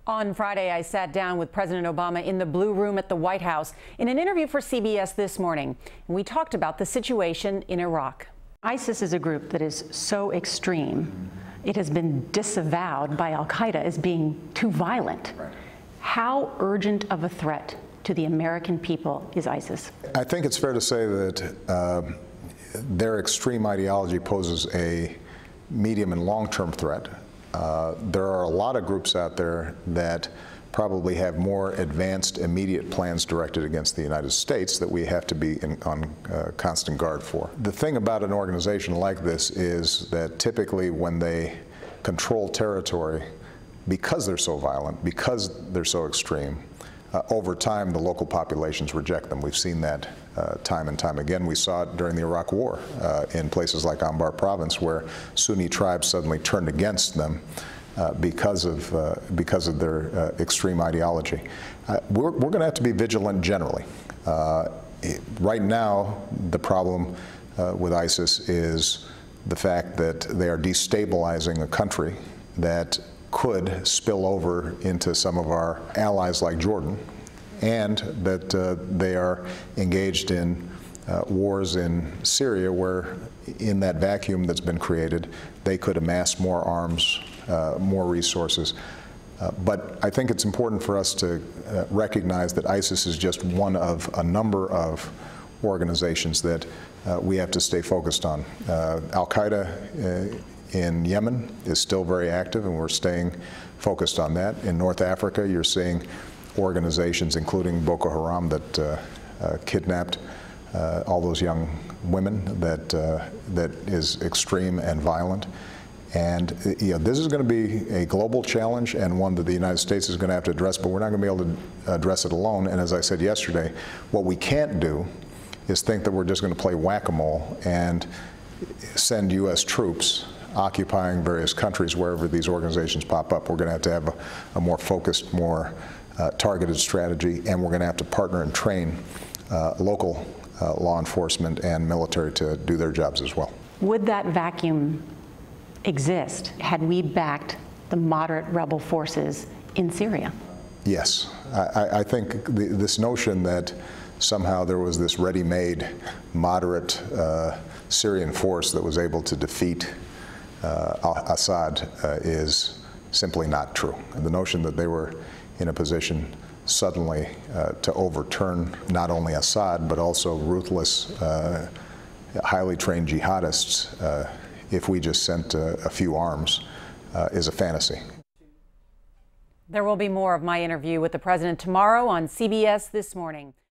On Friday, I sat down with President Obama in the Blue Room at the White House in an interview for CBS This Morning. And we talked about the situation in Iraq. ISIS is a group that is so extreme. It has been disavowed by al-Qaeda as being too violent. Right. How urgent of a threat to the American people is ISIS? I think it's fair to say that their extreme ideology poses a medium and long-term threat. There are a lot of groups out there that probably have more advanced immediate plans directed against the United States that we have to be on constant guard for. The thing about an organization like this is that typically when they control territory, because they're so violent, because they're so extreme, over time the local populations reject them. We've seen that time and time again. We saw it during the Iraq War in places like Anbar province, where Sunni tribes suddenly turned against them because of their extreme ideology. We're going to have to be vigilant generally. Right now, the problem with ISIS is the fact that they are destabilizing a country that could spill over into some of our allies like Jordan, and that they are engaged in wars in Syria, where in that vacuum that's been created, they could amass more arms, more resources. But I think it's important for us to recognize that ISIS is just one of a number of organizations that we have to stay focused on. Al-Qaeda in Yemen is still very active, and we're staying focused on that. In North Africa, you're seeing organizations, including Boko Haram, that kidnapped all those young women, that is extreme and violent. And this is going to be a global challenge, and one that the United States is going to have to address, but we're not going to be able to address it alone. And as I said yesterday, what we can't do is think that we're just going to play whack-a-mole and send U.S. troops occupying various countries wherever these organizations pop up. We're going to have a more focused, more targeted strategy, and we're going to have to partner and train local law enforcement and military to do their jobs as well. Would that vacuum exist had we backed the moderate rebel forces in Syria? Yes. I think this notion that somehow there was this ready-made moderate Syrian force that was able to defeat Assad is simply not true. And the notion that they were in a position suddenly to overturn not only Assad, but also ruthless, highly trained jihadists, if we just sent a few arms, is a fantasy. There will be more of my interview with the president tomorrow on CBS This Morning.